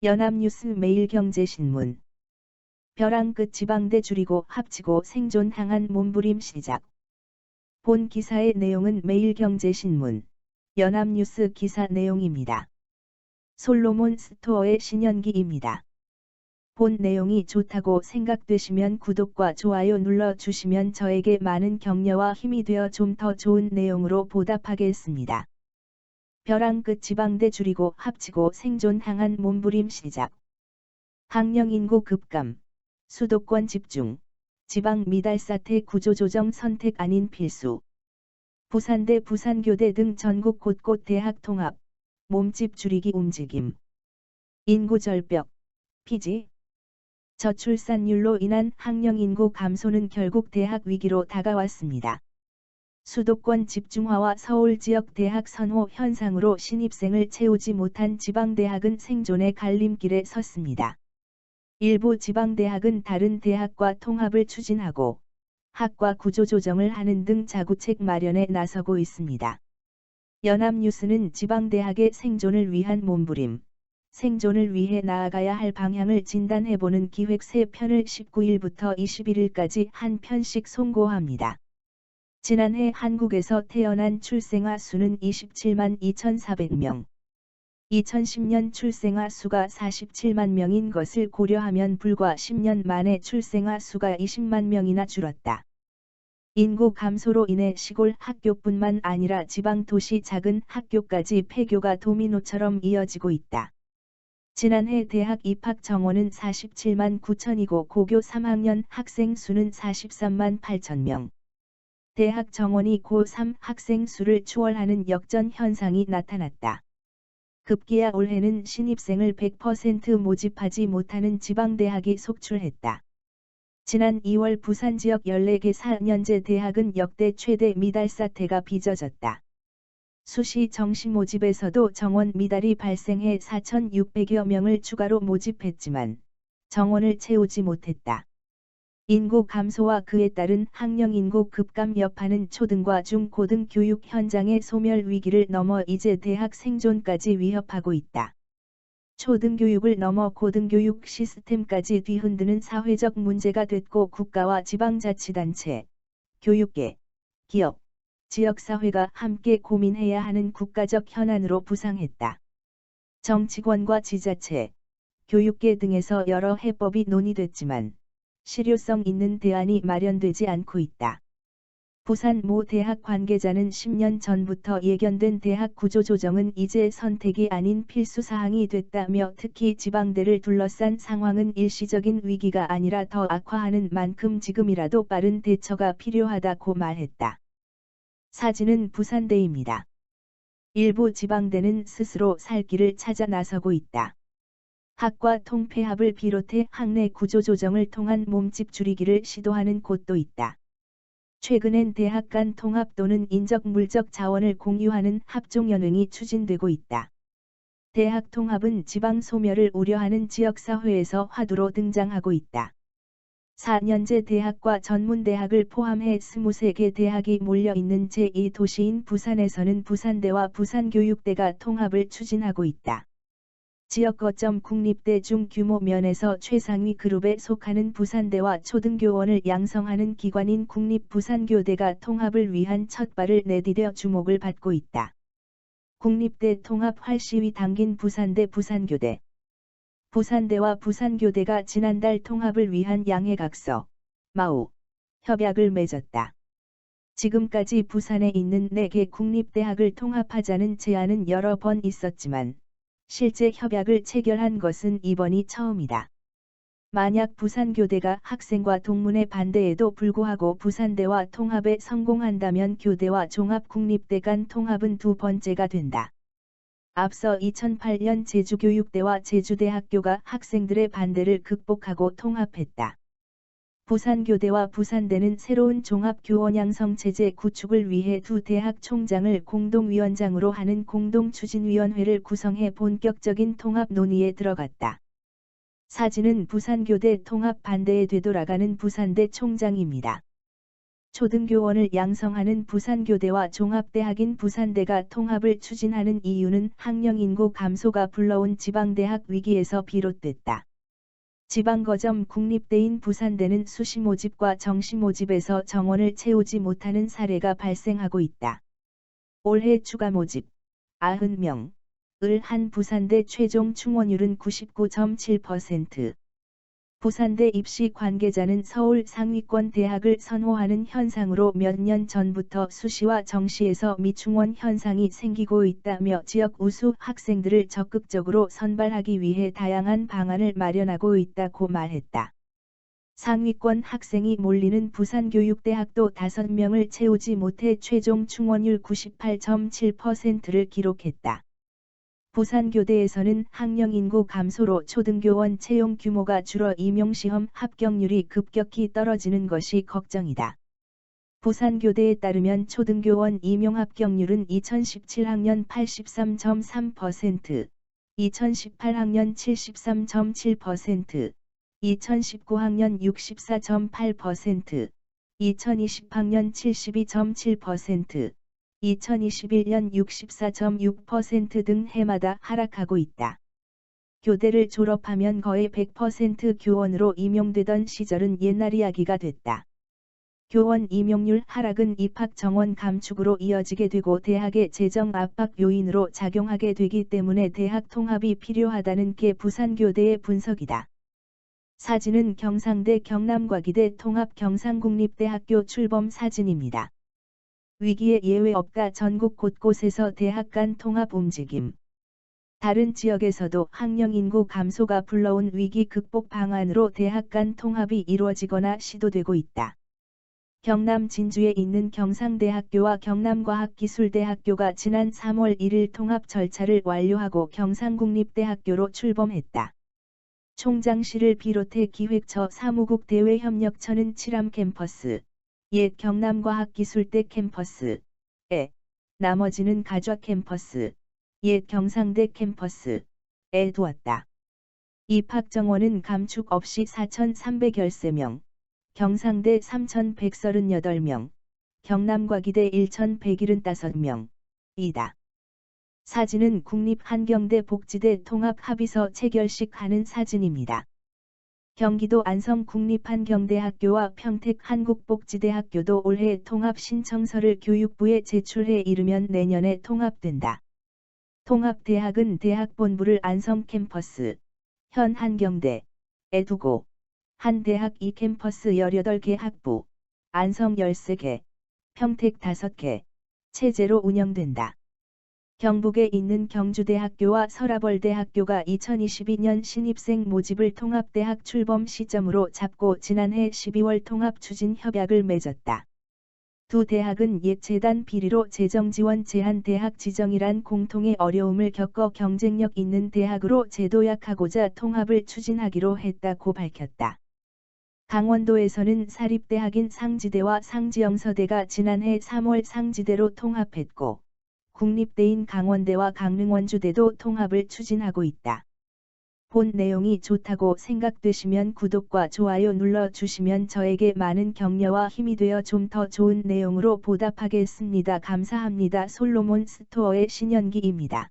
연합뉴스 매일경제신문. 벼랑 끝 지방대 줄이고 합치고 생존항한 몸부림 시작. 본 기사의 내용은 매일경제신문, 연합뉴스 기사 내용입니다. 솔로몬 스토어의 신현기입니다. 본 내용이 좋다고 생각되시면 구독과 좋아요 눌러주시면 저에게 많은 격려와 힘이 되어 좀 더 좋은 내용으로 보답하겠습니다. 벼랑 끝 지방대 줄이고 합치고 생존항한 몸부림 시작. 학령 인구 급감, 수도권 집중, 지방 미달 사태 구조조정 선택 아닌 필수. 부산대 부산교대 등 전국 곳곳 대학 통합, 몸집 줄이기 움직임. 인구 절벽, 피지. 저출산율로 인한 학령 인구 감소는 결국 대학 위기로 다가왔습니다. 수도권 집중화와 서울 지역 대학 선호 현상으로 신입생을 채우지 못한 지방대학은 생존의 갈림길에 섰습니다. 일부 지방대학은 다른 대학과 통합을 추진하고 학과 구조조정을 하는 등 자구책 마련에 나서고 있습니다. 연합뉴스는 지방대학의 생존을 위한 몸부림, 생존을 위해 나아가야 할 방향을 진단해보는 기획 3편을 19일부터 21일까지 한 편씩 송고합니다. 지난해 한국에서 태어난 출생아 수는 27만 2,400명. 2010년 출생아 수가 47만 명인 것을 고려하면 불과 10년 만에 출생아 수가 20만 명이나 줄었다. 인구 감소로 인해 시골 학교뿐만 아니라 지방 도시 작은 학교까지 폐교가 도미노처럼 이어지고 있다. 지난해 대학 입학 정원은 47만 9천이고 고교 3학년 학생 수는 43만 8천 명. 대학 정원이 고3 학생 수를 추월하는 역전 현상이 나타났다. 급기야 올해는 신입생을 100% 모집하지 못하는 지방대학이 속출했다. 지난 2월 부산 지역 14개 4년제 대학은 역대 최대 미달 사태가 빚어졌다. 수시 정시 모집에서도 정원 미달이 발생해 4,600여 명을 추가로 모집했지만 정원을 채우지 못했다. 인구 감소와 그에 따른 학령 인구 급감 여파는 초등과 중고등 교육 현장의 소멸 위기를 넘어 이제 대학 생존까지 위협하고 있다. 초등교육을 넘어 고등교육 시스템까지 뒤흔드는 사회적 문제가 됐고 국가와 지방자치단체, 교육계, 기업, 지역사회가 함께 고민해야 하는 국가적 현안으로 부상했다. 정치권과 지자체, 교육계 등에서 여러 해법이 논의됐지만 실효성 있는 대안이 마련되지 않고 있다. 부산 모 대학 관계자는 10년 전부터 예견된 대학 구조조정은 이제 선택이 아닌 필수사항이 됐다며 특히 지방대를 둘러싼 상황은 일시적인 위기가 아니라 더 악화하는 만큼 지금이라도 빠른 대처가 필요하다고 말했다. 사진은 부산대입니다. 일부 지방대는 스스로 살 길을 찾아 나서고 있다. 학과 통폐합을 비롯해 학내 구조조정을 통한 몸집 줄이기를 시도하는 곳도 있다. 최근엔 대학 간 통합 또는 인적 물적 자원을 공유하는 합종연횡이 추진되고 있다. 대학 통합은 지방 소멸을 우려하는 지역사회에서 화두로 등장하고 있다. 4년제 대학과 전문대학을 포함해 23개 대학이 몰려있는 제2도시인 부산에서는 부산대와 부산교육대가 통합을 추진하고 있다. 지역 거점 국립대 중 규모 면에서 최상위 그룹에 속하는 부산대와 초등교원을 양성하는 기관인 국립부산교대가 통합을 위한 첫발을 내디뎌 주목을 받고 있다. 국립대 통합 활시위 당긴 부산대 부산교대. 부산대와 부산교대가 지난달 통합을 위한 양해각서, 마우, 협약을 맺었다. 지금까지 부산에 있는 4개 국립대학을 통합하자는 제안은 여러 번 있었지만 실제 협약을 체결한 것은 이번이 처음이다. 만약 부산교대가 학생과 동문의 반대에도 불구하고 부산대와 통합에 성공한다면 교대와 종합국립대 간 통합은 두 번째가 된다. 앞서 2008년 제주교육대와 제주대학교가 학생들의 반대를 극복하고 통합했다. 부산교대와 부산대는 새로운 종합교원 양성체제 구축을 위해 두 대학 총장을 공동위원장으로 하는 공동추진위원회를 구성해 본격적인 통합 논의에 들어갔다. 사진은 부산교대 통합 반대에 되돌아가는 부산대 총장입니다. 초등교원을 양성하는 부산교대와 종합대학인 부산대가 통합을 추진하는 이유는 학령인구 감소가 불러온 지방대학 위기에서 비롯됐다. 지방거점 국립대인 부산대는 수시 모집과 정시 모집에서 정원을 채우지 못하는 사례가 발생하고 있다. 올해 추가 모집 90명을 한 부산대 최종 충원율은 99.7%. 부산대 입시 관계자는 서울 상위권 대학을 선호하는 현상으로 몇 년 전부터 수시와 정시에서 미충원 현상이 생기고 있다며 지역 우수 학생들을 적극적으로 선발하기 위해 다양한 방안을 마련하고 있다고 말했다. 상위권 학생이 몰리는 부산교육대학도 5명을 채우지 못해 최종 충원율 98.7%를 기록했다. 부산교대에서는 학령인구 감소로 초등교원 채용 규모가 줄어 임용시험 합격률이 급격히 떨어지는 것이 걱정이다. 부산교대에 따르면 초등교원 임용합격률은 2017학년 83.3%, 2018학년 73.7%, 2019학년 64.8%, 2020학년 72.7%, 2021년 64.6% 등 해마다 하락하고 있다. 교대를 졸업하면 거의 100% 교원으로 임용되던 시절은 옛날 이야기가 됐다. 교원 임용률 하락은 입학 정원 감축으로 이어지게 되고 대학의 재정 압박 요인으로 작용하게 되기 때문에 대학 통합이 필요하다는 게 부산교대의 분석이다. 사진은 경상대 경남과기대 통합 경상국립대학교 출범 사진입니다. 위기에 예외 없다. 전국 곳곳에서 대학 간 통합 움직임. 다른 지역에서도 학령인구 감소가 불러온 위기 극복 방안으로 대학 간 통합이 이루어지거나 시도되고 있다. 경남 진주에 있는 경상대학교와 경남과학기술대학교가 지난 3월 1일 통합 절차를 완료하고 경상국립대학교로 출범했다. 총장실을 비롯해 기획처 사무국 대외협력처는 칠암 캠퍼스, 옛 경남과학기술대 캠퍼스에, 나머지는 가좌 캠퍼스, 옛 경상대 캠퍼스에 두었다. 입학 정원은 감축 없이 4,313명, 경상대 3,138명, 경남과기대 1,175명이다. 사진은 국립한경대 복지대 통합 합의서 체결식 하는 사진입니다. 경기도 안성 국립한경대학교와 평택 한국복지대학교도 올해 통합 신청서를 교육부에 제출해 이르면 내년에 통합된다. 통합대학은 대학 본부를 안성 캠퍼스, 현 한경대에 두고 한 대학 2캠퍼스 18개 학부, 안성 13개, 평택 5개, 체제로 운영된다. 경북에 있는 경주대학교와 서라벌대학교가 2022년 신입생 모집을 통합대학 출범 시점으로 잡고 지난해 12월 통합 추진 협약을 맺었다. 두 대학은 옛 재단 비리로 재정지원 제한 대학 지정이란 공통의 어려움을 겪어 경쟁력 있는 대학으로 재도약하고자 통합을 추진하기로 했다고 밝혔다. 강원도에서는 사립대학인 상지대와 상지영서대가 지난해 3월 상지대로 통합했고, 국립대인 강원대와 강릉원주대도 통합을 추진하고 있다. 본 내용이 좋다고 생각되시면 구독과 좋아요 눌러주시면 저에게 많은 격려와 힘이 되어 좀 더 좋은 내용으로 보답하겠습니다. 감사합니다. 솔로몬 스토어의 신현기입니다.